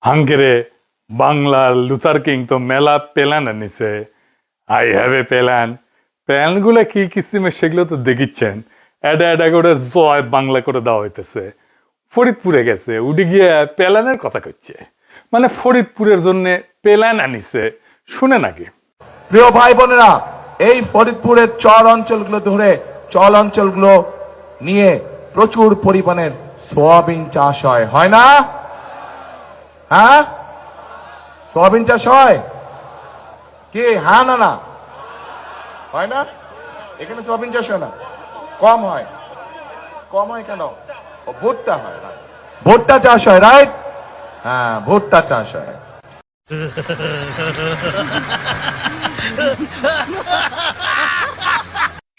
হাঙ্গেরে বাংলার Luther king তো মেলা প্ল্যান আনিছে। I have a plan. প্ল্যানগুলো কি কিসিমে সেগুলো তো দেখিচ্ছেন। এটা করে জয় বাংলা করে দেওয়া হইতেছে। ফরিদপুরে গেছে, উঠে গিয়ে প্ল্যানের কথা করছে, মানে ফরিদপুরের জন্য প্ল্যান আনিছে। শুনে নাকি প্রিয় ভাই বোনেরা, এই ফরিদপুরের চর অঞ্চলগুলো ধরে চল অঞ্চলগুলো নিয়ে প্রচুর পরিমাণের সোয়াবিন চাষ হয় না? হ্যাঁ, সোয়াবিন চাষ হয় কি? হ্যাঁ না না হয় না? এখানে সোয়াবিন চাষ হয় না, কম হয়। কম হয় কেন? ভুট্টা হয়, ভুট্টা চাষ হয়, রাইট? হ্যাঁ, ভুট্টা চাষ হয়।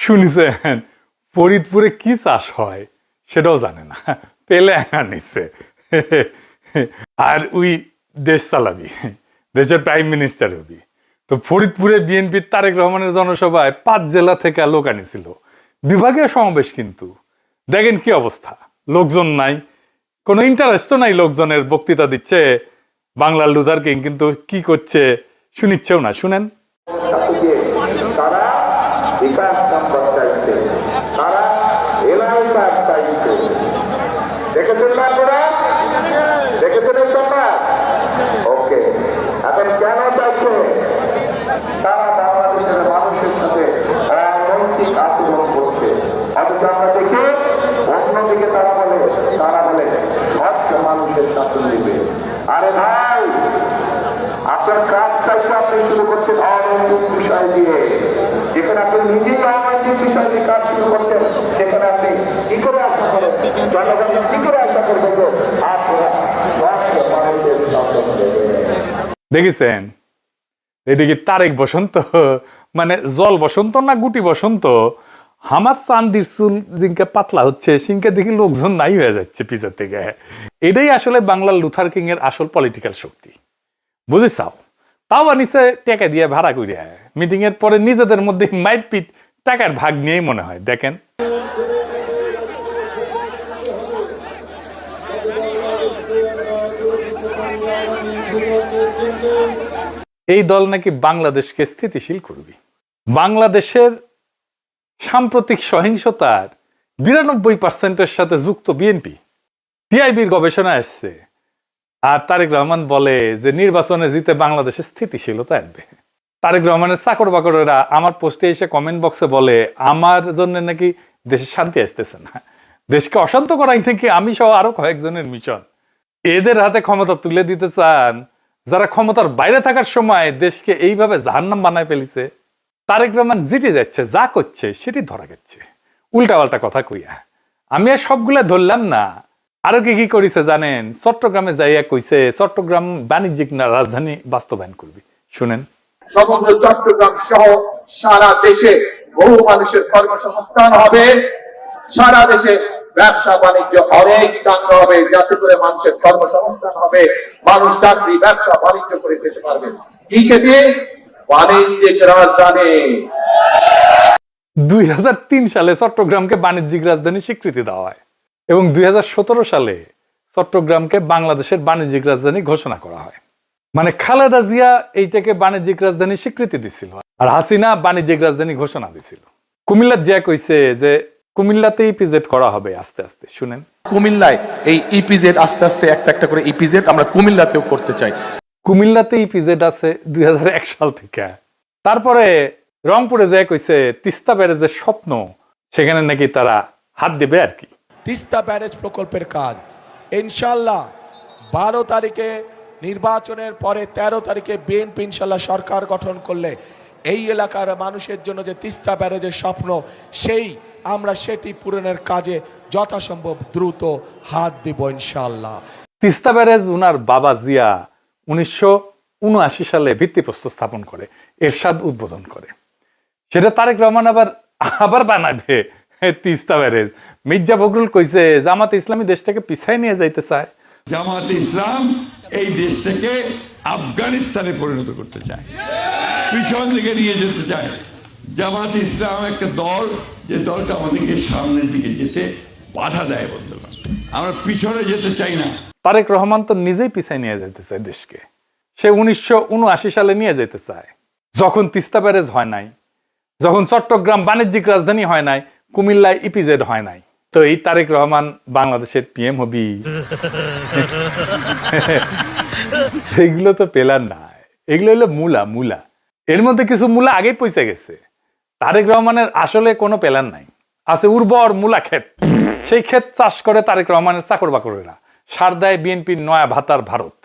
শুনিছেন ফরিদপুরে কি চাষ হয় সেটাও জানে না, প্ল্যান আনিছে। আর ওই দেশ চালাবি, দেশের প্রাইম মিনিস্টার হবি। তো ফরিদপুরে বিএনপির তারেক রহমানের জনসভায় 5 জেলা থেকে লোক আনিছিল, বিভাগীয় সমাবেশ। কিন্তু দেখেন কি অবস্থা, লোকজন নাই, কোনো ইন্টারেস্ট নাই লোকজনের। বক্তৃতা দিচ্ছে বাংলার লুথার কিং, কিন্তু কি করছে শুনিচ্ছেও না। শুনেন। তারা বিকাশ সম্পদ চাইছে, তারা এলাকার চাইছে। দেখেছেন না আপনারা? দেখেছেন এই সংবাদ? ওকে, এখন কেন চাইছে? তারা বাংলাদেশের মানুষের সাথে অনৈতিক আচরণ করছে। অথচ আমরা দেখি অন্যদিকে তারা বলে সব মানুষের শাসন দিবে। আরে ভাই, আপনার কাজ চাইতে আপনি শুরু করছেন অনৈতিক বিষয় দিয়ে। যেখানে আপনি নিজেই অনৈতিক বিষয় দিয়ে কাজ শুরু করছেন, সেখানে আপনি কি করে আশা করেন, জনগণ কি করে আশা করবেন আপনারা মানুষের শাসন দেবে? দেখেছেন এদিকে তারেক বসন্ত, মানে জল বসন্ত না গুটি বসন্ত। আমার চান্দির চুল জিনকে পাতলা হচ্ছে, সিনকে দেখি লোকজন নাই হয়ে যাচ্ছে পিছের থেকে। এটাই আসলে বাংলার লুথার কিং এর আসল পলিটিক্যাল শক্তি, বুঝেছাও? তাও আনিছে টাকা দিয়ে ভাড়া করিয়া। মিটিং এর পরে নিজেদের মধ্যে মারপিট, টাকার ভাগ নিয়েই মনে হয়। দেখেন এই দল নাকি বাংলাদেশকে স্থিতিশীল করবে। বাংলাদেশের সাম্প্রতিক সহিংসতার 92% সাথে যুক্ত বিএনপি। টিআইবির গবেষণা আসছে। আর তারেক রহমান বলে যে নির্বাচনে জিতে বাংলাদেশে স্থিতিশীলতা আনবে। তারেক রহমানের চাকর বাকরেরা আমার পোস্টে এসে কমেন্ট বক্সে বলে আমার জন্য নাকি দেশে শান্তি আসতেছে না, দেশকে অশান্ত করাই নাকি আমি সহ আরো কয়েকজনের মিশন। এদের হাতে ক্ষমতা তুলে দিতে চান যারা ক্ষমতার বাইরে থাকার সময় দেশকে এইভাবে জাহান্নাম বানায় ফেলিছে। তারেক রহমান জিতে যাচ্ছে, যা করছে সেটি ধরা গেছে উল্টাপাল্টা কথা কইয়া। আমি আর সবগুলা ধরলাম না, আরো কি কি করেছে জানেন? চট্টগ্রামে যাইয়া কইছে চট্টগ্রাম বাণিজ্যিক রাজধানী বাস্তবায়ন করবি। শুনেন। সমগ্র চট্টগ্রাম সহ সারা দেশে বহু মানুষের কর্মসংস্থান হবে, সারা দেশে ব্যবসা বাণিজ্য অনেক চাঙ্গা হবে, যাতে করে মানুষের কর্মসংস্থান হবে, মানুষ চাকরি ব্যবসা বাণিজ্য করে যেতে পারবে। কি সেটি? বাণিজ্যিক রাজধানী। 2003 সালে চট্টগ্রামকে বাণিজ্যিক রাজধানী স্বীকৃতি দেওয়া হয় এবং 2017 সালে চট্টগ্রামকে বাংলাদেশের বাণিজ্যিক রাজধানী ঘোষণা করা হয়। মানে খালেদা জিয়া এইটাকে বাণিজ্যিক রাজধানী স্বীকৃতি দিছিল, আর হাসিনা বাণিজ্যিক রাজধানী ঘোষণা দিছিল। কুমিল্লার জিয়া কইছে যে কুমিল্লাতে ইপিজেড করা হবে আস্তে আস্তে। শুনেন। কুমিল্লায় এই ইপিজেড আস্তে আস্তে একটা একটা করে ইপিজেড আমরা কুমিল্লাতেও করতে চাই। কুমিল্লাতে ইপিজেড আছে 2001 সাল থেকে। তারপরে রংপুরে যে কইছে তিস্তা ব্যারেজের স্বপ্ন, সেখানে নাকি তারা হাত দেবে আর কি। তিস্তা ব্যারেজ প্রকল্পের কাজ ইনশাল্লাহ 12 তারিখে নির্বাচনের পরে 13 তারিখে বিএনপি ইনশাল্লাহ সরকার গঠন করলে এই এলাকার মানুষের জন্য যে তিস্তা ব্যারেজের স্বপ্ন, সেটি পূরণের কাজে যথাসম্ভব দ্রুত হাত দিব ইনশাল্লাহ। তিস্তা ব্যারেজ উনার বাবা জিয়া 1979 সালে ভিত্তিপ্রস্তর স্থাপন করে, এরশাদ উদ্বোধন করে। সেটা তারেক রহমান আবার বানাবে তিস্তা ব্যারেজ। মির্জা ফখরুল কইছে জামাতে ইসলামী দেশটাকে পিছায় নিয়ে যাইতে চায়। জামাতে ইসলাম এই দেশটাকে আফগানিস্তানে পরিণত করতে চায়, পিছন দিকে নিয়ে যেতে চায়। জামাতে ইসলাম একটা দল, যে দলটা আমাদেরকে সামনের দিকে যেতে বাধা দেয়। বন্ধুগণ, আমরা পিছনে যেতে চাই না। তারেক রহমান তো নিজেই পিছায় নিয়ে যেতে চায় দেশকে। সে 1979 সালে নিয়ে যেতে চায়, যখন তিস্তা ব্যারেজ হয় নাই, যখন চট্টগ্রাম বাণিজ্যিক রাজধানী হয় নাই, কুমিল্লায় ইপিজেড হয় নাই। তো এই তারেক রহমান বাংলাদেশের পিএম হবি? এগুলো তো পেলার নাই, এগুলো হলো মূলা। এর মধ্যে কিছু মূলা আগেই পৌঁছে গেছে। তারেক রহমানের আসলে কোনো প্ল্যান নাই, আছে উর্বর মূলা ক্ষেত। সেই ক্ষেত চাষ করে তারেক রহমানের চাকর বাকরেরা, সার দেয় বিএনপির নয়া ভাতার ভারত।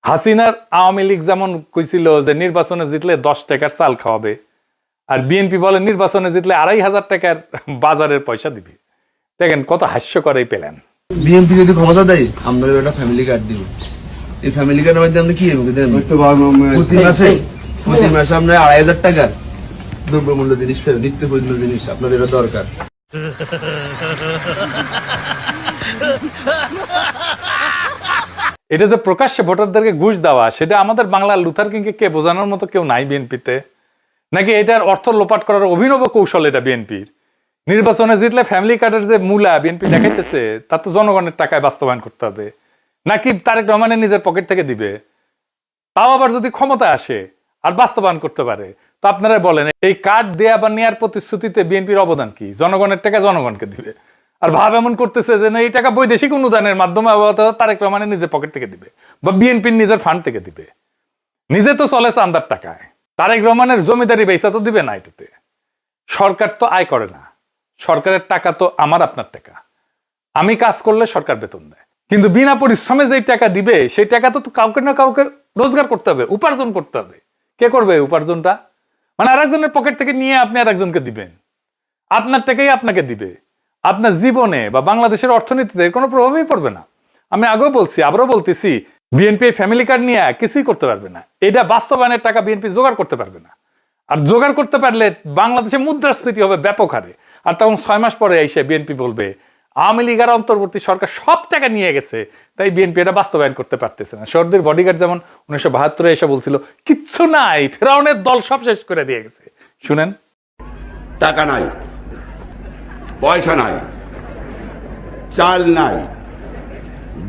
হাসিনার আওয়ামী লীগ যেমন কইছিল যে নির্বাচনে জিতলে 10 টাকার চাল খাওয়াবে, আর বিএনপি বলে নির্বাচনে জিতলে 2500 টাকার বাজারের পয়সা দিবে। দেখেন কত হাস্যকর এই প্ল্যান। বিএনপি যদি ক্ষমতা দেয়, আমরা একটা ফ্যামিলি কার্ড দিব। এই ফ্যামিলি কার্ডের মধ্যে আমরা কি প্রতি মাসে আমরা 2500 টাকার দ্রব্যমূল্য জিনিস ফেরত, নিত্য প্রয়োজনীয় জিনিস আপনাদের এটা দরকার। এটা যে প্রকাশ্যে ভোটারদেরকে ঘুষ দেওয়া, সেটা আমাদের বাংলার লুথার কিংকে কে বোঝানোর মতো কেউ নাই বিএনপিতে? নাকি এটার অর্থ লোপাট করার অভিনব কৌশল এটা বিএনপির? নির্বাচনে জিতলে ফ্যামিলি কার্ডের যে মূলা বিএনপি দেখাইতেছে, তা তো জনগণের টাকায় বাস্তবায়ন করতে হবে, নাকি তারেক রহমানের নিজের পকেট থেকে দিবে? তাও আবার যদি ক্ষমতা আসে আর বাস্তবায়ন করতে পারে, তো আপনারা বলেন এই কার্ড দেয়া বা নেয়ার প্রতিশ্রুতিতে বিএনপির অবদান কি? জনগণের টাকা জনগণকে দিবে, আর ভাব এমন করতেছে যে না এই টাকা বৈদেশিক অনুদানের মাধ্যমে তারেক রহমানের নিজের পকেট থেকে দিবে বা বিএনপির নিজের ফান্ড থেকে দিবে। নিজে তো চলে চান্দার টাকায়, তারেক রহমানের জমিদারি বেচা তো দিবে না। এটাতে সরকার তো আয় করে না, সরকারের টাকা তো আমার আপনার টাকা। আমি কাজ করলে সরকার বেতন দেয়, কিন্তু বিনা পরিশ্রমে যে টাকা দিবে সেই টাকা তো কাউকে না কাউকে রোজগার করতে হবে, উপার্জন করতে হবে। কে করবে উপার্জনটা? মানে আরেকজনের পকেট থেকে নিয়ে আপনি আরেকজনকে দিবেন, আপনার টাকাই আপনাকে দিবে। আপনার জীবনে বা বাংলাদেশের অর্থনীতিতে কোনো প্রভাবই পড়বে না। আমি আগেও বলছি, আবারও বলতেছি, বিএনপি ফ্যামিলি কার্ড নিয়ে কিছুই করতে পারবে না। এটা বাস্তবায়নের টাকা বিএনপি জোগাড় করতে পারবে না। আর জোগাড় করতে পারলে বাংলাদেশে মুদ্রাস্ফীতি হবে ব্যাপক হারে। আর তখন 6 মাস পরে এসে বিএনপি বলবে আওয়ামী লীগ আর অন্তর্বর্তী সরকার সব টাকা নিয়ে গেছে, তাই বিএনপি এটা বাস্তবায়ন করতে পারতেছে না। সর্দির বডিগার্ড যেমন 1972 এসে বলছিল কিচ্ছু নাই, ফেরাউনের দল সব শেষ করে দিয়ে গেছে। শুনেন, টাকা নাই, পয়সা নাই, চাল নাই,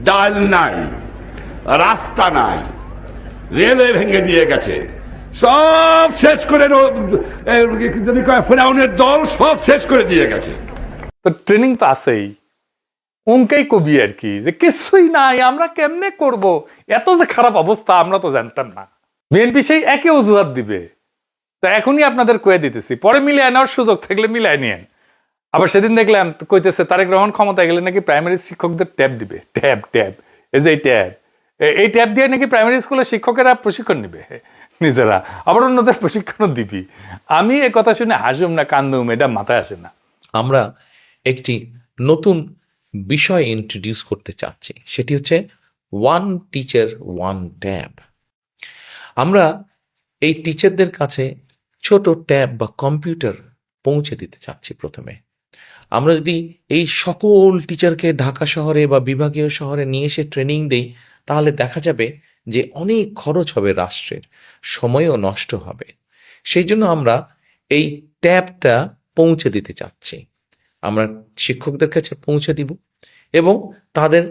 ডাল নাই, রাস্তা নাই, রেলওয়ে ভেঙে দিয়ে গেছে, সব শেষ করে ফেরাউনের দল সব শেষ করে দিয়ে গেছে। তো ট্রেনিং তো আছেই, অঙ্কেই কবি আর কি, যে কিছুই নাই, আমরা কেমনে করব, এত যে খারাপ অবস্থা আমরা তো জানতাম না। বিএনপি সেই একই অজুহাত দিবে। তা এখনই আপনাদের কয়ে দিতেছি, পরে মিলিয়ে নেওয়ার সুযোগ থাকলে মিলাই নিয়েন। আবার সেদিন দেখলাম কইতেছে তারেক রহমান ক্ষমতায় গেলে নাকি প্রাইমারি শিক্ষকদের ট্যাব দিবে। ট্যাব এই যে এই ট্যাব দিয়ে নাকি প্রাইমারি স্কুলের শিক্ষকেরা প্রশিক্ষণ নিবে নিজেরা, আবার অন্যদের প্রশিক্ষণও দিবি। আমি এ কথা শুনে হাসুম না কান্দুম, এটা মাথায় আসে না। আমরা একটি নতুন বিষয় ইন্ট্রোডিউস করতে চাচ্ছি, সেটি হচ্ছে ওয়ান টিচার ওয়ান ট্যাব। আমরা এই টিচারদের কাছে ছোট ট্যাব বা কম্পিউটার পৌঁছে দিতে চাচ্ছি। প্রথমে আমরা যদি এই সকল টিচারকে ঢাকা শহরে বা বিভাগীয় শহরে নিয়ে এসে ট্রেনিং দেই, তাহলে দেখা যাবে যে অনেক খরচ হবে, রাষ্ট্রের সময়ও নষ্ট হবে। সেই জন্য আমরা এই ট্যাবটা পৌঁছে দিতে চাচ্ছি। আমরা শিক্ষকদের কাছে পৌঁছে দিব এবং তাদের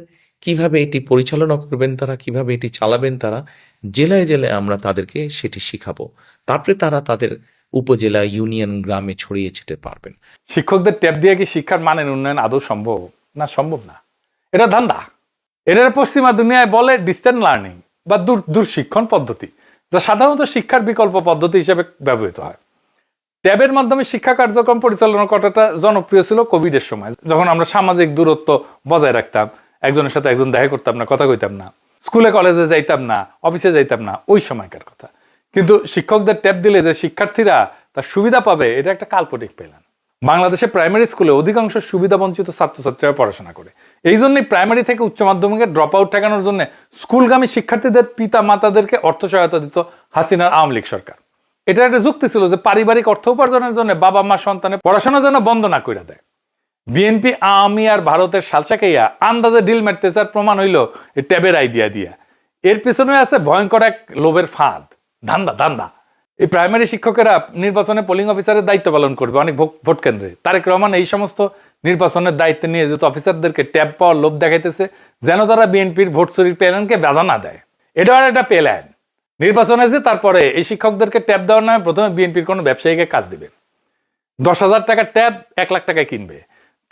কিভাবে এটি পরিচালনা করবেন, তারা কিভাবে এটি চালাবেন, তারা জেলায় জেলায় আমরা তাদেরকে সেটি শিখাবো। তারপরে তারা তাদের উপজেলা, ইউনিয়ন, গ্রামে ছড়িয়ে ছিটে পারবেন। শিক্ষকদের ট্যাব দিয়ে কি শিক্ষার মানের উন্নয়ন আদৌ সম্ভব? না, সম্ভব না। এটা ধান্দা। এটা পশ্চিমা দুনিয়ায় বলে ডিস্টেন্স লার্নিং বা দূর শিক্ষণ পদ্ধতি, যা সাধারণত শিক্ষার বিকল্প পদ্ধতি হিসেবে ব্যবহৃত হয়। ট্যাবের মাধ্যমে শিক্ষা কার্যক্রম পরিচালনা করাটা জনপ্রিয় ছিল কোভিডের সময়, যখন আমরা সামাজিক দূরত্ব বজায় রাখতাম, একজনের সাথে একজন দেখা করতাম না, কথা কইতাম না, স্কুলে কলেজে যাইতাম না, অফিসে যাইতাম না, ওই সময়কার কথা। কিন্তু শিক্ষকদের ট্যাব দিলে যে শিক্ষার্থীরা তার সুবিধা পাবে, এটা একটা কাল্পনিক প্ল্যান। বাংলাদেশে প্রাইমারি স্কুলে অধিকাংশ সুবিধা বঞ্চিত ছাত্রছাত্রীরা পড়াশোনা করে। এই জন্যই প্রাইমারি থেকে উচ্চ মাধ্যমিকের ড্রপ আউট ঠেকানোর জন্য স্কুলগামী শিক্ষার্থীদের পিতা মাতাদেরকে অর্থ সহায়তা দিত হাসিনার আওয়ামী লীগ সরকার। এটা একটা যুক্তি ছিল যে পারিবারিক অর্থ উপার্জনের জন্য বাবা মা সন্তানের পড়াশোনা যেন বন্ধ না করে দেয়। বিএনপি, আওয়ামী আর ভারতের সালসাকাইয়া আন্দাজে ডিল মারতেছে, আর প্রমাণ হইল এই ট্যাবের আইডিয়া দিয়া। এর পিছনে আছে ভয়ঙ্কর এক লোভের ফাঁদ, ধান্দা। এই প্রাইমারি শিক্ষকেরা নির্বাচনে পোলিং অফিসারের দায়িত্ব পালন করবে অনেক ভোট কেন্দ্রে। তারেক রহমান এই সমস্ত নির্বাচনের দায়িত্বে নিয়ে যেহেতু অফিসারদেরকে ট্যাব পাওয়ার লোভ দেখাইতেছে যেন তারা বিএনপির ভোট চুরির প্ল্যানকে বাধা না দেয়। এটা আর একটা প্ল্যান। নির্বাচন আছে, তারপরে এই শিক্ষকদেরকে ট্যাব দেওয়ার নামে প্রথমে বিএনপির কোনো ব্যবসায়ীকে কাজ দিবে, 10,000 টাকার ট্যাব 1 লাখ টাকায় কিনবে,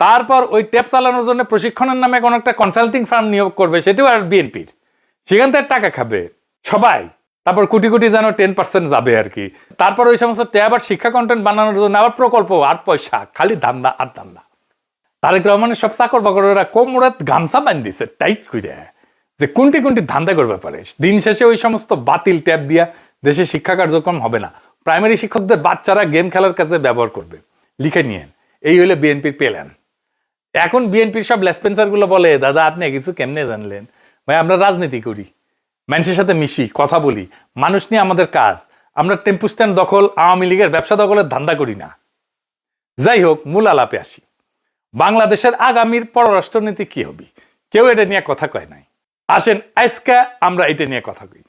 তারপর ওই ট্যাব চালানোর জন্য প্রশিক্ষণের নামে কোনো একটা কনসাল্টিং ফার্ম নিয়োগ করবে, সেটাও আর বিএনপির, সেখান থেকে টাকা খাবে সবাই। তারপর কোটি কোটি যেন 10% যাবে আর কি। তারপর ওই সমস্ত ট্যাব আর শিক্ষা কন্টেন্ট বানানোর জন্য আবার প্রকল্প আর পয়সা, খালি ধান্দা আর ধান্দা। তারেক রহমানের সব চাকর বাকরেরা কোমরাত গামছা বান দিছে টাইট করে, যে কোনটি কোনটি ধান্দা করবে পারে। দিন শেষে ওই সমস্ত বাতিল ট্যাব দিয়া দেশে শিক্ষা কার্যক্রম হবে না, প্রাইমারি শিক্ষকদের বাচ্চারা গেম খেলার কাছে ব্যবহার করবে। লিখে নিয়েন, এই হলে বিএনপির প্ল্যান। এখন বিএনপির সব লেসপেন্সার গুলো বলে, দাদা আপনি কিছু কেমনে জানলেন? ভাই আমরা রাজনীতি করি, মানুষের সাথে মিশি, কথা বলি, মানুষ নিয়ে আমাদের কাজ। আমরা টেম্পু স্ট্যান্ড দখল, আওয়ামী লীগের ব্যবসা দখলের ধান্দা করি না। যাই হোক, মূল আলাপে আসি। বাংলাদেশের আগামীর পররাষ্ট্রনীতি কি হবে, কেউ এটা নিয়ে কথা কয় নাই। আসেন আজকে আমরা এটা নিয়ে কথা কই।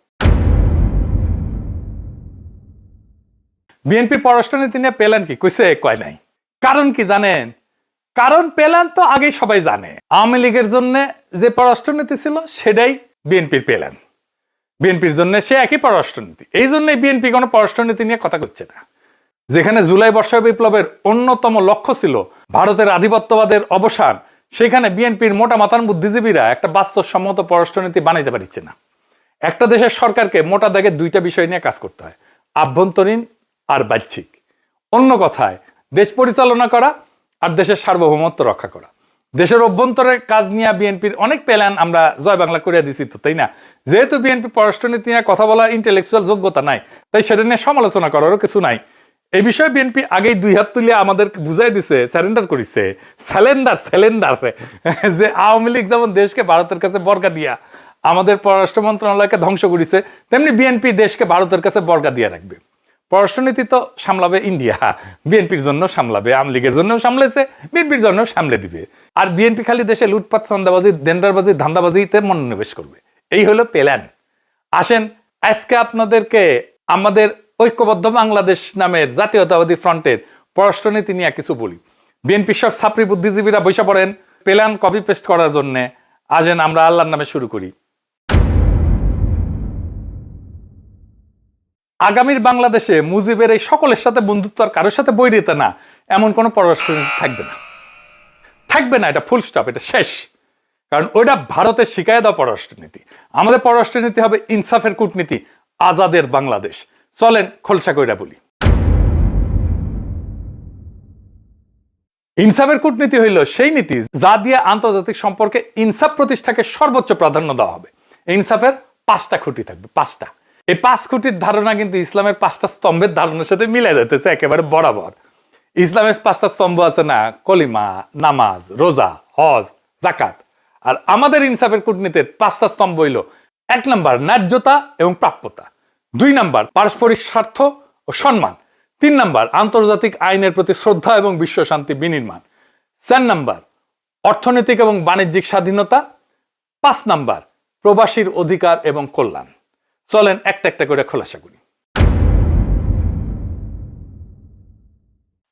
বিএনপির পররাষ্ট্রনীতি নিয়ে প্ল্যান কি কইছে? কয় নাই। কারণ কি জানেন? কারণ প্ল্যান তো আগেই সবাই জানে। আওয়ামী লীগের জন্য যে পররাষ্ট্রনীতি ছিল সেটাই বিএনপির প্ল্যান, বিএনপির জন্য সে একই পররাষ্ট্রনীতি। এই জন্যই বিএনপি কোনো পররাষ্ট্রনীতি নিয়ে কথা করছে না। যেখানে জুলাই বর্ষা বিপ্লবের অন্যতম লক্ষ্য ছিল ভারতের আধিপত্যবাদের অবসান, সেখানে বিএনপির মোটা মাথার বুদ্ধিজীবীরা একটা বাস্তবসম্মত পররাষ্ট্রনীতি বানাইতে পারছে না। একটা দেশের সরকারকে মোটা দাগে 2টা বিষয় নিয়ে কাজ করতে হয়, আভ্যন্তরীণ আর বাহ্যিক। অন্য কথায় দেশ পরিচালনা করা আর দেশের সার্বভৌমত্ব রক্ষা করা। দেশের অভ্যন্তরের কাজ নিয়ে বিএনপির অনেক প্ল্যান আমরা জয় বাংলা করে দিছি তো, তাই না? যেহেতু বিএনপি পররাষ্ট্রনীতি নিয়ে কথা বলার ইন্টেলেকচুয়াল যোগ্যতা নাই, তাই সেটা নিয়ে সমালোচনা করারও কিছু নাই। এই বিষয়ে বিএনপি আগেই 2 হাত তুলে আমাদের বুঝাই দিছে, স্যারেন্ডার করেছে, স্যালেন্ডার যে আওয়ামী লীগ যেমন দেশকে ভারতের কাছে বর্গা দিয়া আমাদের পররাষ্ট্র মন্ত্রণালয়কে ধ্বংস করেছে, তেমনি বিএনপি দেশকে ভারতের কাছে বর্গা দিয়ে রাখবে। পররাষ্ট্রনীতি তো সামলাবে ইন্ডিয়া, বিএনপির জন্য সামলাবে, আওয়ামী লীগের জন্য সামলেছে, বিএনপির জন্য সামলে দিবে। আর বিএনপি খালি দেশে লুটপাট, চাঁদাবাজি, দেনদারবাজি, ধান্দাবাজিতে মনোনিবেশ করবে। এই হলো প্ল্যান। আসেন আজকে আপনাদেরকে আমাদের ঐক্যবদ্ধ বাংলাদেশ নামের জাতীয়তাবাদী ফ্রন্টের পররাষ্ট্রনীতি নিয়ে কিছু বলি। বিএনপির সব ছাত্রী বুদ্ধিজীবীরা বসে পড়েন প্ল্যান কপি পেস্ট করার জন্য। আসেন আমরা আল্লাহর নামে শুরু করি। আগামীর বাংলাদেশে মুজিবের এই সকলের সাথে বন্ধুত্ব আর কারোর সাথে বৈরিতা না, এমন কোনো পররাষ্ট্রনীতি থাকবে না, থাকবে না। এটা ফুল স্টপ, এটা শেষ। কারণ ওইটা ভারতের শিখায় দেওয়া পররাষ্ট্রনীতি। আমাদের পররাষ্ট্রনীতি হবে ইনসাফের কূটনীতি, আজাদের বাংলাদেশ। চলেন খোলসা কইরা বলি। ইনসাফের কূটনীতি হইল সেই নীতি যা দিয়ে আন্তর্জাতিক সম্পর্কে ইনসাফ প্রতিষ্ঠাকে সর্বোচ্চ প্রাধান্য দেওয়া হবে। ইনসাফের 5টা খুঁটি থাকবে, 5টা। এই 5 খুঁটির ধারণা কিন্তু ইসলামের 5টা স্তম্ভের ধারণার সাথে মিলে যেতেছে একেবারে বরাবর। ইসলামের 5টা স্তম্ভ আছে না, কলিমা, নামাজ, রোজা, হজ, যাকাত। আর আমাদের ইনসাফের কূটনীতির 5টা স্তম্ভ হইল: 1 নাম্বার ন্যায্যতা এবং প্রাপ্যতা, 2 নাম্বার পারস্পরিক স্বার্থ ও সম্মান, 3 নাম্বার আন্তর্জাতিক আইনের প্রতি শ্রদ্ধা এবং বিশ্ব শান্তি বিনির্মাণ, 4 নাম্বার অর্থনৈতিক এবং বাণিজ্যিক স্বাধীনতা, 5 নাম্বার প্রবাসীর অধিকার এবং কল্যাণ। চলেন একটা একটা করে খোলাসা করি।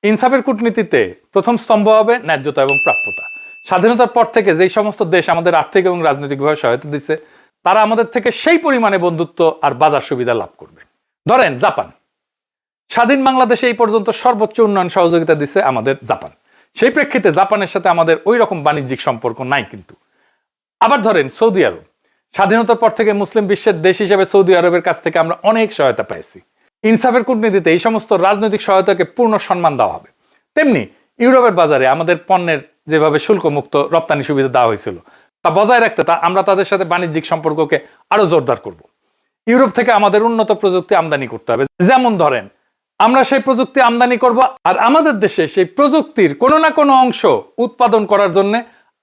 ইনসাফের কূটনীতিতে প্রথম স্তম্ভ হবে ন্যায্যতা এবং প্রাপ্যতা। স্বাধীনতার পর থেকে যেই সমস্ত দেশ আমাদের আর্থিক এবং রাজনৈতিকভাবে সহায়তা দিচ্ছে, তারা আমাদের থেকে সেই পরিমাণে বন্ধুত্ব আর বাজার সুবিধা লাভ করবে। ধরেন জাপান, স্বাধীন বাংলাদেশে এই পর্যন্ত সর্বোচ্চ উন্নয়ন সহযোগিতা দিচ্ছে আমাদের জাপান। সেই প্রেক্ষিতে জাপানের সাথে আমাদের ওই রকম বাণিজ্যিক সম্পর্ক নাই কিন্তু। আবার ধরেন সৌদি আরব, স্বাধীনতার পর থেকে মুসলিম বিশ্বের দেশ হিসেবে সৌদি আরবের কাছ থেকে আমরা অনেক সহায়তা পেয়েছি। ইনসাফের কূটনীতিতে এই সমস্ত রাজনৈতিক সহায়তাকে পূর্ণ সম্মান দেওয়া হবে। তেমনি ইউরোপের বাজারে আমাদের পণ্যের যেভাবে শুল্কমুক্ত রপ্তানি সুবিধা দেওয়া হয়েছিল, তা বজায় রাখতে আমরা তাদের সাথে বাণিজ্যিক সম্পর্ককে আরো জোরদার করব। ইউরোপ থেকে আমাদের উন্নত প্রযুক্তি আমদানি করতে হবে। যেমন ধরেন আমরা সেই প্রযুক্তি আমদানি করব, আর আমাদের দেশে সেই প্রযুক্তির কোনো না কোনো অংশ উৎপাদন করার জন্য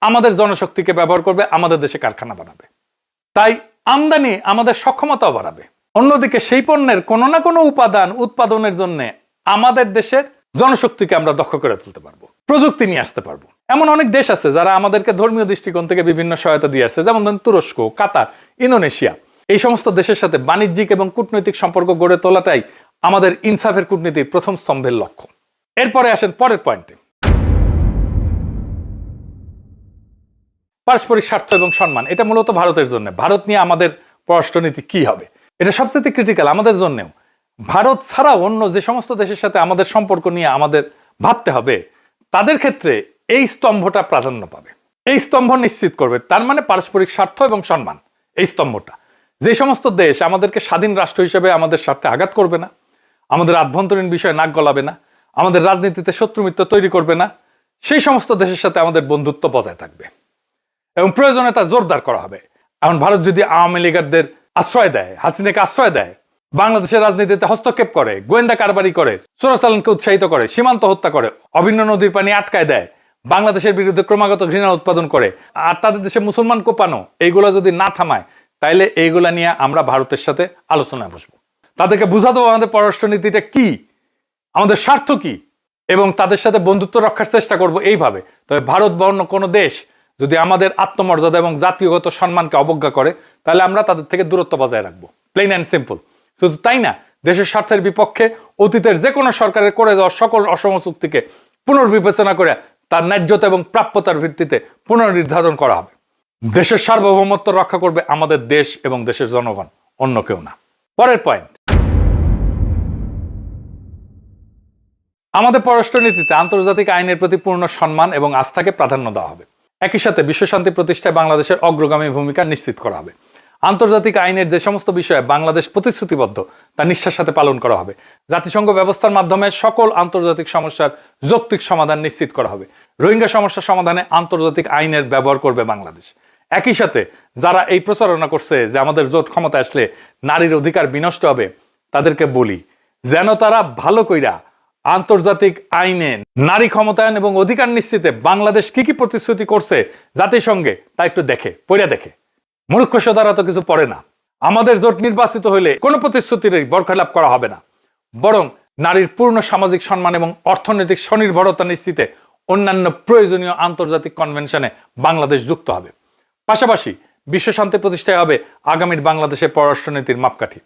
আমাদের জনশক্তিকে ব্যবহার করবে, আমাদের দেশে কারখানা বানাবে। তাই আমদানি আমাদের সক্ষমতাও বাড়াবে। অন্যদিকে সেই পণ্যের কোনো না কোনো উপাদান উৎপাদনের জন্য আমাদের দেশের জনশক্তিকে আমরা দক্ষ করে তুলতে পারবো, প্রযুক্তি নিয়ে আসতে পারবো। এমন অনেক দেশ আছে যারা আমাদেরকে ধর্মীয় দৃষ্টিকোণ থেকে বিভিন্ন সহায়তা দিয়ে আসছে, যেমন ধরেন তুরস্ক, কাতার, ইন্দোনেশিয়া। এই সমস্ত দেশের সাথে বাণিজ্যিক এবং কূটনৈতিক সম্পর্ক গড়ে তোলাটাই আমাদের ইনসাফের কূটনীতির প্রথম স্তম্ভের লক্ষ্য। এরপরে আসেন পরের পয়েন্টে। পারস্পরিক স্বার্থ এবং সম্মান, এটা মূলত ভারতের জন্য। ভারত নিয়ে আমাদের পররাষ্ট্রনীতি কি হবে, এটা সবচেয়ে ক্রিটিক্যাল আমাদের জন্যও। ভারত ছাড়া অন্য যে সমস্ত দেশের সাথে আমাদের সম্পর্ক নিয়ে আমাদের ভাবতে হবে, তাদের ক্ষেত্রে এই স্তম্ভটা প্রাধান্য পাবে। এই স্তম্ভ নিশ্চিত করবে, তার মানে পারস্পরিক স্বার্থ এবং সম্মান। এই স্তম্ভটা যে সমস্ত দেশ আমাদেরকে স্বাধীন রাষ্ট্র হিসেবে আমাদের স্বার্থে আঘাত করবে না, আমাদের আভ্যন্তরীণ বিষয়ে নাক গলাবে না, আমাদের রাজনীতিতে শত্রুমিত্র তৈরি করবে না, সেই সমস্ত দেশের সাথে আমাদের বন্ধুত্ব বজায় থাকবে এবং প্রয়োজনে তা জোরদার করা হবে। এখন ভারত যদি আওয়ামী লীগারদের আশ্রয় দেয়, হাসিনাকে আশ্রয় দেয়, বাংলাদেশের রাজনীতিতে হস্তক্ষেপ করে, গোয়েন্দা কারবারি করে, চোরাচালানকে উৎসাহিত করে, সীমান্ত হত্যা করে, অভিন্ন নদীর পানি আটকায় দেয়, বাংলাদেশের বিরুদ্ধে ক্রমাগত ঘৃণা উৎপাদন করে, আর তাদের দেশে মুসলমান কোপানো, এইগুলো যদি না থামায়, তাইলে এইগুলা নিয়ে আমরা ভারতের সাথে আলোচনায় বসবো। তাদেরকে বুঝাতে হবে আমাদের পররাষ্ট্রনীতিটা কি, আমাদের স্বার্থ কি, এবং তাদের সাথে বন্ধুত্ব রক্ষার চেষ্টা করব এইভাবে। তবে ভারত বা অন্য কোনো দেশ যদি আমাদের আত্মমর্যাদা এবং জাতীয়গত সম্মানকে অবজ্ঞা করে, তাহলে আমরা তাদের থেকে দূরত্ব বজায় রাখবো, প্লেন অ্যান্ড সিম্পল। শুধু তাই না, দেশের স্বার্থের বিপক্ষে অতীতের যে কোনো সরকারের করে দেওয়া সকল অসম চুক্তিকে পুনর্বিবেচনা করে তার ন্যায্যতা এবং প্রাপ্যতার ভিত্তিতে পুনর্নির্ধারণ করা হবে। দেশের সার্বভৌমত্ব রক্ষা করবে আমাদের দেশ এবং দেশের জনগণ, অন্য কেউ না। পরের পয়েন্ট, আমাদের পররাষ্ট্রনীতিতে আন্তর্জাতিক আইনের প্রতি পূর্ণ সম্মান এবং আস্থাকে প্রাধান্য দেওয়া হবে। একই সাথে বিশ্বশান্তি প্রতিষ্ঠায় বাংলাদেশের অগ্রগামী ভূমিকা নিশ্চিত করা হবে। আন্তর্জাতিক আইনের যে সমস্ত বিষয়ে বাংলাদেশ প্রতিশ্রুতিবদ্ধ তা নিষ্ঠার সাথে পালন করা হবে। জাতিসংঘ ব্যবস্থার মাধ্যমে সকল আন্তর্জাতিক সমস্যার যৌক্তিক সমাধান নিশ্চিত করা হবে। রোহিঙ্গা সমস্যা সমাধানে আন্তর্জাতিক আইনের ব্যবহার করবে বাংলাদেশ। একই সাথে যারা এই প্রচারণা করছে যে আমাদের জোট ক্ষমতা আসলে নারীর অধিকার বিনষ্ট হবে, তাদেরকে বলি যেন তারা ভালো কইরা আন্তর্জাতিক আইনে নারী ক্ষমতায়ন এবং অধিকার নিশ্চিতে বাংলাদেশ কি কি প্রতিশ্রুতি করছে জাতিসংঘে তা একটু পড়ে দেখে। মূর্খ দ্বারা তো কিছু পড়ে না। আমাদের জোট নির্বাচিত হইলে কোনো প্রতিশ্রুতির বরখেলাপ করা হবে না, বরং নারীর পূর্ণ সামাজিক সম্মান এবং অর্থনৈতিক স্বনির্ভরতা নিশ্চিতে অন্যান্য প্রয়োজনীয় আন্তর্জাতিক কনভেনশনে বাংলাদেশ যুক্ত হবে। পাশাপাশি বিশ্বশান্তি প্রতিষ্ঠায় হবে আগামীর বাংলাদেশের পররাষ্ট্রনীতির মাপকাঠি।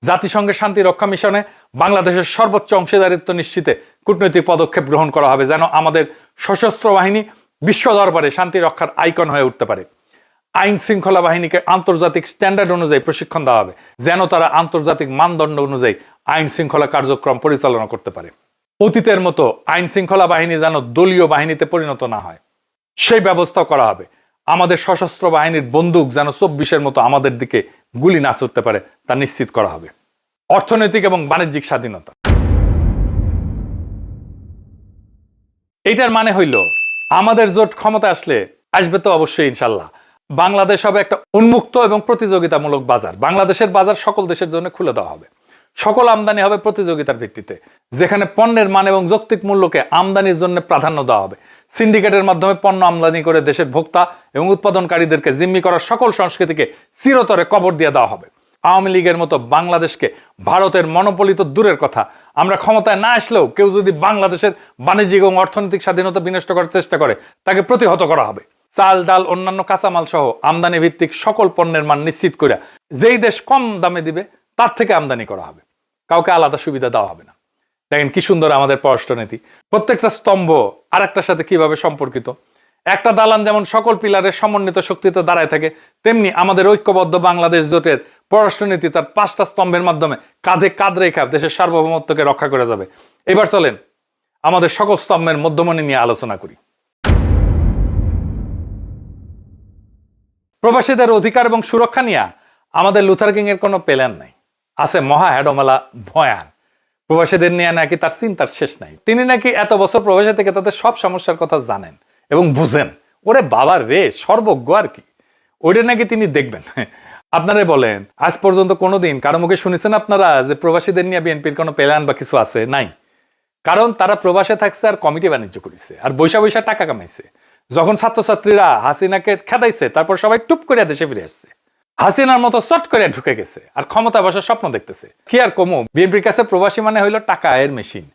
জাতিসংঘের শান্তি রক্ষা মিশনে বাংলাদেশের সর্বোচ্চ অংশীদারিত্ব নিশ্চিতে কূটনৈতিক পদক্ষেপ গ্রহণ করা হবে, যেন আমাদের সশস্ত্র বাহিনী বিশ্ব দরবারে শান্তি রক্ষার আইকন হয়ে উঠতে পারে। আইন শৃঙ্খলা বাহিনীকে আন্তর্জাতিক স্ট্যান্ডার্ড অনুযায়ী প্রশিক্ষণ দেওয়া হবে, যেন তারা আন্তর্জাতিক মানদণ্ড অনুযায়ী আইন শৃঙ্খলা কার্যক্রম পরিচালনা করতে পারে। অতীতের মতো আইন শৃঙ্খলা বাহিনী যেন দলীয় বাহিনীতে পরিণত না হয়, সেই ব্যবস্থা করা হবে। আমাদের সশস্ত্র বাহিনীর বন্দুক যেন 24-এর মতো আমাদের দিকে গুলি না ছুটতে পারে তা নিশ্চিত করা হবে। অর্থনৈতিক এবং বাণিজ্যিক স্বাধীনতা, এইটার মানে হইল আমাদের জোট ক্ষমতা আসবে তো অবশ্যই ইনশাল্লাহ, বাংলাদেশ হবে একটা উন্মুক্ত এবং প্রতিযোগিতামূলক বাজার। বাংলাদেশের বাজার সকল দেশের জন্য খুলে দেওয়া হবে। সকল আমদানি হবে প্রতিযোগিতার ভিত্তিতে, যেখানে পণ্যের মান এবং যৌক্তিক মূল্যকে আমদানির জন্য প্রাধান্য দেওয়া হবে। সিন্ডিকেটের মাধ্যমে পণ্য আমদানি করে দেশের ভোক্তা এবং উৎপাদনকারীদেরকে জিম্মি করার সকল সংস্কৃতিকে চিরতরে কবর দিয়ে দেওয়া হবে। আওয়ামী লীগের মতো বাংলাদেশকে ভারতের মনোপলি তো দূরের কথা, আমরা ক্ষমতায় না আসলেও কেউ যদি বাংলাদেশের বাণিজ্যিক এবং অর্থনৈতিক স্বাধীনতা বিনষ্ট করার চেষ্টা করে, তাকে প্রতিহত করা হবে। চাল, ডাল, অন্যান্য কাঁচামাল সহ আমদানি ভিত্তিক সকল পণ্যের মান নিশ্চিত করে যেই দেশ কম দামে দিবে তার থেকে আমদানি করা হবে, কাউকে আলাদা সুবিধা দেওয়া হবে না। দেখেন কি সুন্দর আমাদের পররাষ্ট্রনীতি, প্রত্যেকটা স্তম্ভ আরেকটার সাথে কিভাবে সম্পর্কিত। একটা দালান যেমন সকল পিলারের সমন্বিত শক্তিতে দাঁড়ায় থাকে, তেমনি আমাদের ঐক্যবদ্ধ বাংলাদেশ জোটের পররাষ্ট্রনীতি তার 5টা স্তম্ভের মাধ্যমে কাঁধে কাঁধ রেখে দেশের সার্বভৌমত্বকে রক্ষা করে যাবে। এবার চলেন আমাদের সকল স্তম্ভের মধ্যমণি নিয়ে আলোচনা করি। প্রবাসীদের অধিকার এবং সুরক্ষা নিয়ে আমাদের লুথার কিং এর কোনো প্ল্যান নাই, আছে মহা হেডমেলা ভয়ান। প্রবাসীদের নিয়ে নাকি তার চিন্তার শেষ নাই। তিনি নাকি এত বছর প্রবাসী থেকে তাদের সব সমস্যার কথা জানেন এবং বুঝেন। ওরে বাবার রে, সর্বজ্ঞ আর কি, ওইটা নাকি তিনি দেখবেন। আপনারাই বলেন, আজ পর্যন্ত কোনোদিন কারো মুখে শুনেছেন আপনারা যে প্রবাসীদের নিয়ে বিএনপির কোনো প্ল্যান বা কিছু আছে? নাই। কারণ তারা প্রবাসে থাকছে আর কমিটি বাণিজ্য করেছে আর বৈশা বৈশা টাকা কামাইছে। যখন ছাত্রছাত্রীরা হাসিনাকে খেদাইছে, তারপর সবাই টুপ করে দেশে ফিরে আসছে। হাসিনার মতো চট করে ঢুকে গেছে আর ক্ষমতা বসার স্বপ্ন দেখতেছে। কি আর কমো, বিএনপির কাছে প্রবাসী মানে হইল টাকা আয়ের মেশিন।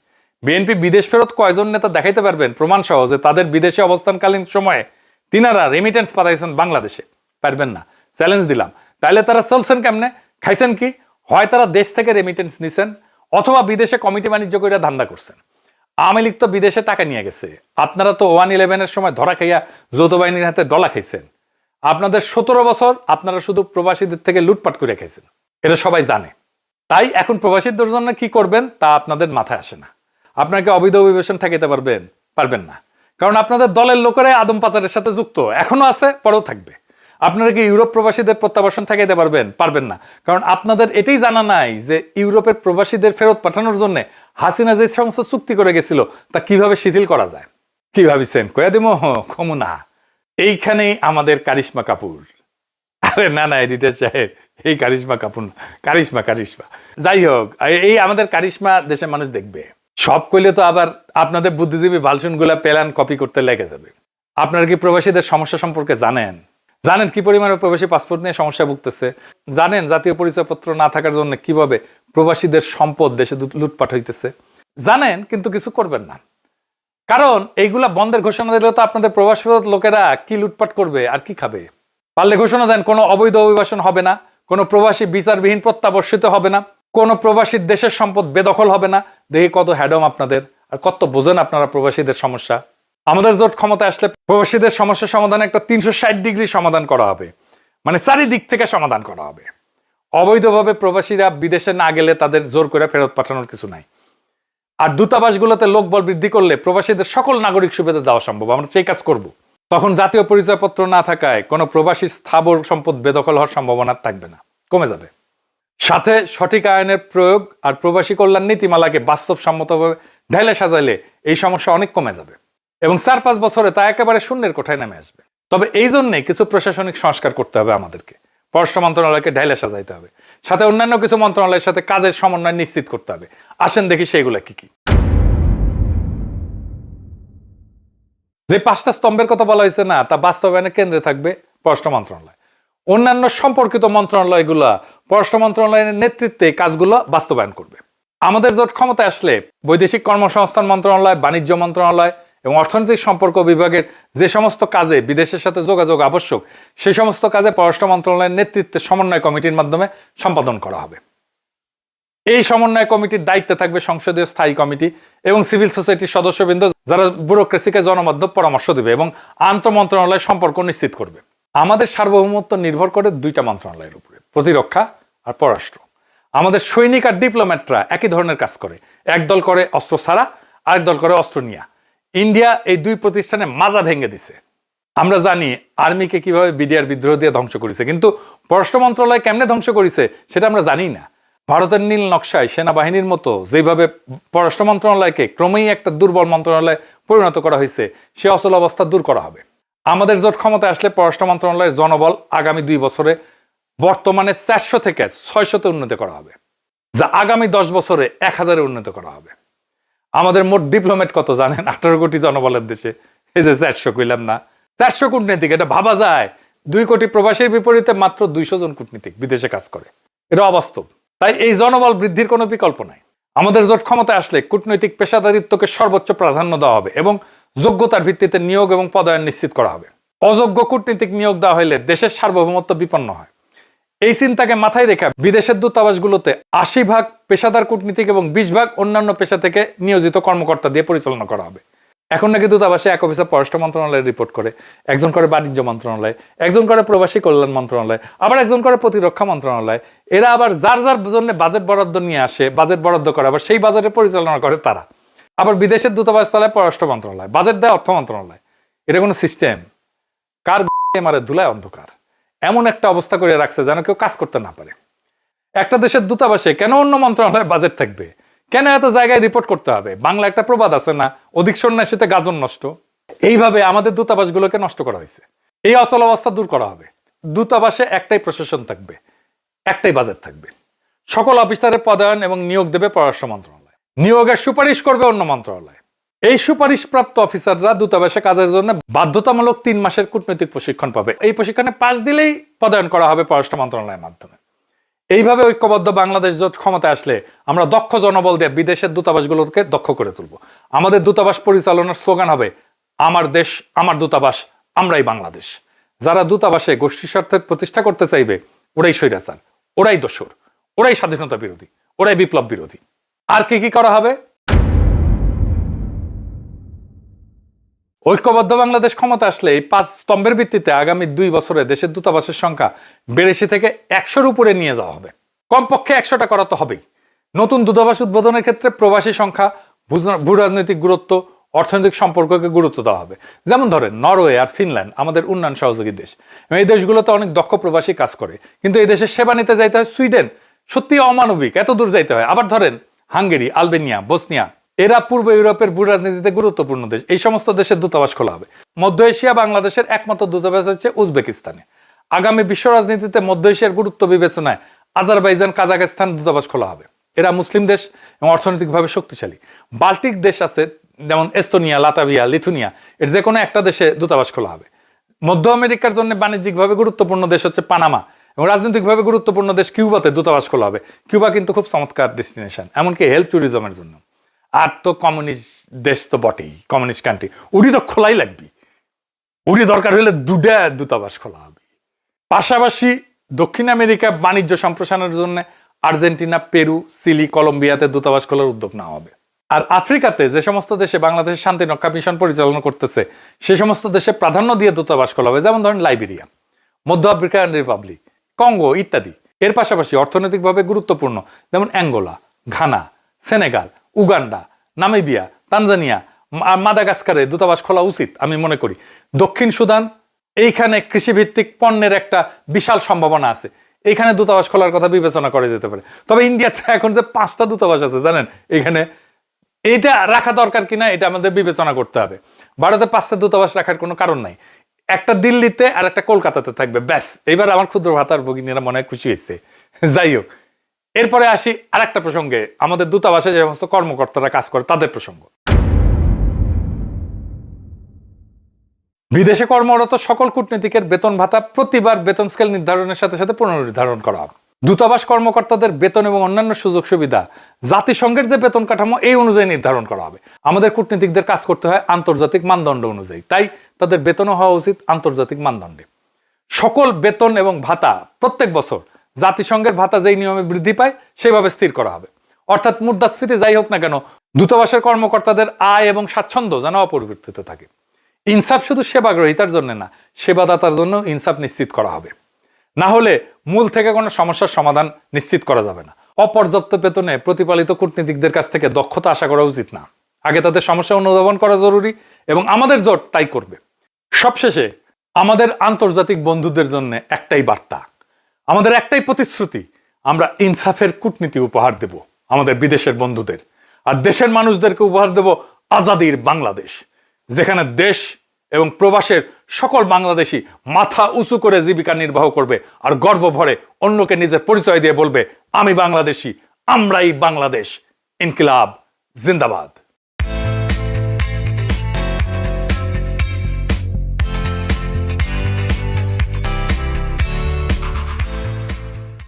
বিএনপি বিদেশ ফেরত কয়জন নেতা দেখাইতে পারবেন প্রমাণ সহ যে তাদের বিদেশে অবস্থানকালীন সময়ে তিনারা রেমিটেন্স পাঠাইছেন বাংলাদেশে? পারবেন না, চ্যালেঞ্জ দিলাম। তাইলে তারা চলছেন কেমনে, খাইছেন কি? হয় তারা দেশ থেকে রেমিটেন্স নিছেন, অথবা বিদেশে কমিটি বাণিজ্য করে ধান্দা করছেন। আওয়ামী লীগ তো বিদেশে টাকা নিয়ে গেছে, আপনারা তো 1/11-এর সময় ধরা খাইয়া যৌথ বাহিনীর হাতে ডলা খাইছেন। আপনাদের 17 বছর আপনারা শুধু প্রবাসীদের থেকে লুটপাট করে রেখেছেন, এটা সবাই জানে। তাই এখন প্রবাসীদের জন্য কি করবেন তা আপনাদের মাথায় আসে না। আপনাকে অবৈধ অভিবাসন ঠেকাতে পারবেন না, কারণ আপনাদের দলের লোকেরাই আদম পাচারের সাথে যুক্ত, এখনো আছে, পরেও থাকবে। আপনারা কি ইউরোপ প্রবাসীদের প্রত্যাবাসন ঠেকাইতে পারবেন না, কারণ আপনাদের এটাই জানা নাই যে ইউরোপের প্রবাসীদের ফেরত পাঠানোর জন্য হাসিনা যে সমস্ত চুক্তি করে গেছিল তা কিভাবে শিথিল করা যায়। কি ভাবিছেন কয়া দিব কমু না? এইখানেই আমাদের কারিশমা কাপুর। আরে না এডিটর সাহেব, এই কারিশমা কাপুর না, কারিশমা। যাই হোক, এই আমাদের কারিশমা দেশের মানুষ দেখবে। সব কইলে তো আবার আপনাদের বুদ্ধিজীবী ভালসুন গুলা প্ল্যান কপি করতে লেগে যাবে। আপনারা কি প্রবাসীদের সমস্যা সম্পর্কে জানেন কি পরিমাণে প্রবাসী পাসপোর্ট নিয়ে সমস্যা ভুগতেছে? জানেন জাতীয় পরিচয়পত্র না থাকার জন্য কিভাবে প্রবাসীদের সম্পদ দেশে লুটপাট হইতেছে? জানেন, কিন্তু কিছু করবেন না, কারণ এইগুলা বন্ধের ঘোষণা দিলে তো আপনাদের প্রবাসী লোকেরা কি লুটপাট করবে আর কি খাবে? পারলে ঘোষণা দেন কোনো অবৈধ অভিবাসন হবে না, কোনো প্রবাসী বিচারবিহীন প্রত্যাবর্ষিত হবে না, কোনো প্রবাসীর দেশের সম্পদ বেদখল হবে না। দেখি কত হ্যাডম আপনাদের, আর কত বোঝেন আপনারা প্রবাসীদের সমস্যা। আমাদের জোট ক্ষমতা আসলে প্রবাসীদের সমস্যা সমাধানে একটা 360 ডিগ্রি সমাধান করা হবে, মানে চারিদিক থেকে সমাধান করা হবে। অবৈধভাবে প্রবাসীরা বিদেশে না গেলে তাদের জোর করে ফেরত পাঠানোর কিছু নাই। আর দূতাবাসগুলোতে লোকবল বৃদ্ধি করলে প্রবাসীদের সকল নাগরিক সুবিধা দেওয়া সম্ভব। আমরা সেই কাজ করব। তখন জাতীয় পরিচয়পত্র না থাকায় কোনো প্রবাসীর স্থাবর সম্পদ বেদখল হওয়ার সম্ভাবনা থাকবে না, কমে যাবে। সাথে সঠিক আইনের প্রয়োগ আর প্রবাসী কল্যাণ নীতিমালাকে বাস্তবসম্মতভাবে ঢেলে সাজাইলে এই সমস্যা অনেক কমে যাবে এবং 4-5 বছরে তা একেবারে শূন্যের কোঠায় নেমে আসবে। তবে এই জন্যে কিছু প্রশাসনিক সংস্কার করতে হবে আমাদেরকে। পররাষ্ট্র মন্ত্রণালয়কে ঢেলে সাজাইতে হবে, সাথে অন্যান্য কিছু মন্ত্রণালয়ের সাথে কাজের সমন্বয় নিশ্চিত করতে হবে। আসেন দেখি সেইগুলো কি কি। যে 5টা স্তম্ভের কথা বলা হয়েছে না, তা বাস্তবায়নের কেন্দ্রে থাকবে পররাষ্ট্র মন্ত্রণালয়। অন্যান্য সম্পর্কিত মন্ত্রণালয়গুলো পররাষ্ট্র মন্ত্রণালয়ের নেতৃত্বে কাজগুলো বাস্তবায়ন করবে। আমাদের জোট ক্ষমতায় আসলে বৈদেশিক কর্মসংস্থান মন্ত্রণালয়, বাণিজ্য মন্ত্রণালয় এবং অর্থনৈতিক সম্পর্ক বিভাগের যে সমস্ত কাজে বিদেশের সাথে যোগাযোগ আবশ্যক, সেই সমস্ত কাজে পররাষ্ট্র মন্ত্রণালয়ের নেতৃত্বে সমন্বয় কমিটির মাধ্যমে সম্পাদন করা হবে। এই সমন্বয় কমিটির দায়িত্বে থাকবে সংসদীয় স্থায়ী কমিটি এবং সিভিল সোসাইটির সদস্যবৃন্দ, যারা ব্যুরোক্রেসিকে জনমাধ্যম পরামর্শ দেবে এবং আন্তঃ মন্ত্রণালয় সম্পর্ক নিশ্চিত করবে। আমাদের সার্বভৌমত্ব নির্ভর করে 2টা মন্ত্রণালয়ের উপরে, প্রতিরক্ষা আর পররাষ্ট্র। আমাদের সৈনিক আর ডিপ্লোম্যাটরা একই ধরনের কাজ করে, একদল করে অস্ত্র ছাড়া, আরেক দল করে অস্ত্র নিয়া। ইন্ডিয়া এই 2 প্রতিষ্ঠানে মাজা ভেঙে দিছে। আমরা জানি আর্মিকে কিভাবে বিডিআর বিদ্রোহ দিয়ে ধ্বংস করেছে, কিন্তু পররাষ্ট্র মন্ত্রণালয় কেমনে ধ্বংস করেছে সেটা আমরা জানি না। ভারতের নীল নকশায় সেনাবাহিনীর মতো যেভাবে পররাষ্ট্র মন্ত্রণালয়কে ক্রমেই একটা দুর্বল মন্ত্রণালয়ে পরিণত করা হয়েছে, সে অচল অবস্থা দূর করা হবে। আমাদের জোট ক্ষমতায় আসলে পররাষ্ট্র মন্ত্রণালয়ের জনবল আগামী 2 বছরে বর্তমানে 400 থেকে 600-তে উন্নত করা হবে, যা আগামী 10 বছরে 1000-এ উন্নত করা হবে। আমাদের মোট ডিপ্লোমেট কত জানেন? 18 কোটি জনবলের দেশে। এই যে 400 কইলাম না, 400 কূটনীতিক, এটা ভাবা যায়। 2 কোটি প্রবাসীর বিপরীতে মাত্র 200 জন কূটনীতিক বিদেশে কাজ করে, এটা অবাস্তব। তাই এই জনবল বৃদ্ধির কোনো বিকল্প নাই। আমাদের জোট ক্ষমতায় আসলে কূটনৈতিক পেশাদারিত্বকে সর্বোচ্চ প্রাধান্য দেওয়া হবে এবং যোগ্যতার ভিত্তিতে নিয়োগ এবং পদায়ন নিশ্চিত করা হবে। অযোগ্য কূটনীতিক নিয়োগ দেওয়া হলে দেশের সার্বভৌমত্ব বিপন্ন হয়। এই চিন্তাকে মাথায় রেখে বিদেশের দূতাবাসগুলোতে 80% পেশাদার কূটনীতিক এবং 20% অন্যান্য পেশা থেকে নিয়োজিত কর্মকর্তা দিয়ে পরিচালনা করা হবে। এখন নাকি দূতাবাসে এক অফিসার পররাষ্ট্র মন্ত্রণালয়ে রিপোর্ট করে, একজন করে বাণিজ্য মন্ত্রণালয়, একজন করে প্রবাসী কল্যাণ মন্ত্রণালয়, আবার একজন করে প্রতিরক্ষা মন্ত্রণালয়। এরা আবার যার জন্য বাজেট বরাদ্দ নিয়ে আসে, বাজেট বরাদ্দ করে, আবার সেই বাজেটে পরিচালনা করে তারা। আবার বিদেশের দূতাবাস চালায় পররাষ্ট্র মন্ত্রণালয়, বাজেট দেয় অর্থ মন্ত্রণালয়। এটা কোনো সিস্টেম? কার মারে ধুলায় অন্ধকার, এমন একটা অবস্থা করে রাখছে যেন কেউ কাজ করতে না পারে। একটা দেশের দূতাবাসে কেন অন্য মন্ত্রণালয়ে বাজেট থাকবে? কেন এত জায়গায় রিপোর্ট করতে হবে? বাংলা একটা প্রবাদ আছে না, অধিক সন্ন্যাসীতে গাজন নষ্ট। এইভাবে আমাদের দূতাবাসগুলোকে নষ্ট করা হয়েছে। এই অচল অবস্থা দূর করা হবে। দূতাবাসে একটাই প্রশাসন থাকবে, একটাই বাজেট থাকবে। সকল অফিসারের পদায়ন এবং নিয়োগ দেবে পররাষ্ট্র মন্ত্রণালয়, নিয়োগের সুপারিশ করবে অন্য মন্ত্রণালয়। এই সুপারিশপ্রাপ্ত অফিসাররা দূতাবাসে কাজের জন্য বাধ্যতামূলক 3 মাসের কূটনৈতিক প্রশিক্ষণ পাবে। এই প্রশিক্ষণে পাস দিলেই পদায়ন করা হবে পররাষ্ট্র মন্ত্রণালয়ের মাধ্যমে। এইভাবে ঐক্যবদ্ধ বাংলাদেশ জোট ক্ষমতায় আসলে আমরা দক্ষ জনবল দিয়ে বিদেশের দূতাবাসগুলোকে দক্ষ করে তুলব। আমাদের দূতাবাস পরিচালনার স্লোগান হবে, আমার দেশ, আমার দূতাবাস, আমরাই বাংলাদেশ। যারা দূতাবাসে গোষ্ঠী স্বার্থের প্রতিষ্ঠা করতে চাইবে, ওরাই স্বৈরাচার, ওরাই দোসর, ওরাই স্বাধীনতা বিরোধী, ওরাই বিপ্লব বিরোধী। আর কি কি করা হবে? ঐক্যবদ্ধ বাংলাদেশ ক্ষমতা আসলে এই 5 স্তম্ভের ভিত্তিতে আগামী 2 বছরে দেশের দূতাবাসের সংখ্যা 82 থেকে 100-র উপরে নিয়ে যাওয়া হবে। কমপক্ষে 100টা করা তো হবেই। নতুন দূতাবাস উদ্বোধনের ক্ষেত্রে প্রবাসী সংখ্যা, ভূরাজনৈতিক গুরুত্ব, অর্থনৈতিক সম্পর্ককে গুরুত্ব দেওয়া হবে। যেমন ধরেন নরওয়ে আর ফিনল্যান্ড আমাদের উন্নয়ন সহযোগী দেশ, এই দেশগুলোতে অনেক দক্ষ প্রবাসী কাজ করে, কিন্তু এই দেশের সেবা নিতে যাইতে হয় সুইডেন, সত্যি অমানবিক, এত দূর যাইতে হয়। আবার ধরেন হাঙ্গেরি, আলবেনিয়া, বসনিয়া, এরা পূর্ব ইউরোপের ভূরাজনীতিতে গুরুত্বপূর্ণ দেশ, এই সমস্ত দেশের দূতাবাস খোলা হবে। মধ্য এশিয়া বাংলাদেশের একমাত্র দূতাবাস হচ্ছে উজবেকিস্তানে। আগামী বিশ্ব রাজনীতিতে মধ্য এশিয়ার গুরুত্ব বিবেচনায় আজারবাইজান, কাজাখস্তান দূতাবাস খোলা হবে। এরা মুসলিম দেশ এবং অর্থনৈতিকভাবে শক্তিশালী। বাল্টিক দেশ আছে যেমন এস্তোনিয়া, লাতাভিয়া, লিথুনিয়া, এর যে কোনো একটা দেশে দূতাবাস খোলা হবে। মধ্য আমেরিকার জন্য বাণিজ্যিকভাবে গুরুত্বপূর্ণ দেশ হচ্ছে পানামা, এবং রাজনৈতিকভাবে গুরুত্বপূর্ণ দেশ কিউবাতে দূতাবাস খোলা হবে। কিউবা কিন্তু খুব চমৎকার ডেস্টিনেশন, এমনকি হেলথ ট্যুরিজমের জন্য। আর তো কমিউনিস্ট দেশ তো বটেই, কমিউনিস্ট কান্ট্রি, উড়ি তো খোলাই লাগবে। উড়ি দরকার হলে 2টা দূতাবাস খোলা হবে। পাশাপাশি দক্ষিণ আমেরিকা বাণিজ্য সম্প্রসারণের জন্য আর্জেন্টিনা, পেরু, চিলি, কলম্বিয়াতে দূতাবাস খোলার উদ্যোগ নেওয়া হবে। আর আফ্রিকাতে যে সমস্ত দেশে বাংলাদেশের শান্তি রক্ষা মিশন পরিচালনা করতেছে সে সমস্ত দেশে প্রাধান্য দিয়ে দূতাবাস খোলা হবে, যেমন ধরেন লাইবেরিয়া, মধ্য আফ্রিকান রিপাবলিক, কঙ্গো ইত্যাদি। এর পাশাপাশি অর্থনৈতিকভাবে গুরুত্বপূর্ণ যেমন Angola, Ghana, Senegal, Uganda, Namibia, Tanzania, মাদাগাস্কারে দূতাবাস খোলা উচিত আমি মনে করি। দক্ষিণ সুদান, এইখানে কৃষিভিত্তিক পণ্যের একটা বিশাল সম্ভাবনা আছে, এইখানে দূতাবাস খোলার কথা বিবেচনা করা যেতে পারে। তবে ইন্ডিয়াতে এখন যে 5টা দূতাবাস আছে জানেন, এখানে এইটা রাখা দরকার কিনা এটা আমাদের বিবেচনা করতে হবে। ভারতে 5টা দূতাবাস রাখার কোনো কারণ নাই, একটা দিল্লিতে আর একটা কলকাতাতে থাকবে, ব্যাস। এইবার আমার ক্ষুদ্র ভাতার ভগিনীরা মনে হয় খুশি হয়েছে। যাই হোক, এরপরে আসি আরেকটা প্রসঙ্গে, আমাদের দূতাবাসে যে সমস্ত কর্মকর্তারা কাজ করে তাদের প্রসঙ্গ। বিদেশে কর্মরত সকল কূটনীতিকের বেতন ভাতা প্রতিবার বেতন স্কেল নির্ধারণের সাথে সাথে পুনর্নির্ধারণ করা হবে। দূতাবাস কর্মকর্তাদের বেতন এবং অন্যান্য সুযোগ সুবিধা জাতিসংঘের যে বেতন কাঠামো এই অনুযায়ী নির্ধারণ করা হবে। আমাদের কূটনীতিকদের কাজ করতে হয় আন্তর্জাতিক মানদণ্ড অনুযায়ী, তাই তাদের বেতনও হওয়া উচিত আন্তর্জাতিক মানদণ্ডে। সকল বেতন এবং ভাতা প্রত্যেক বছর জাতিসংঘের ভাতা যেই নিয়মে বৃদ্ধি পায় সেভাবে স্থির করা হবে। অর্থাৎ মুদ্রাস্ফীতি যাই হোক না কেন, দূতাবাসের কর্মকর্তাদের আয় এবং স্বাচ্ছন্দ্য যেন অপরিবর্তিত থাকে। ইনসাফ শুধু সেবাগ্রহীতার জন্য না, সেবাদাতার জন্য ইনসাফ নিশ্চিত করা হবে। না হলে মূল থেকে কোনো সমস্যার সমাধান নিশ্চিত করা যাবে না। অপর্যাপ্ত বেতনে প্রতিপালিত কূটনীতিকদের কাছ থেকে দক্ষতা আশা করা উচিত না। আগে তাদের সমস্যা অনুধাবন করা জরুরি, এবং আমাদের জোট তাই করবে। সবশেষে আমাদের আন্তর্জাতিক বন্ধুদের জন্য একটাই বার্তা, আমাদের একটাই প্রতিশ্রুতি, আমরা ইনসাফের কূটনীতি উপহার দেব আমাদের বিদেশের বন্ধুদের, আর দেশের মানুষদেরকে উপহার দেব আজাদির বাংলাদেশ, যেখানে দেশ এবং প্রবাসের সকল বাংলাদেশি মাথা উঁচু করে জীবিকা নির্বাহ করবে, আর গর্ব ভরে অন্যকে নিজের পরিচয় দিয়ে বলবে, আমি বাংলাদেশি, আমরাই বাংলাদেশ। ইনকিলাব জিন্দাবাদ।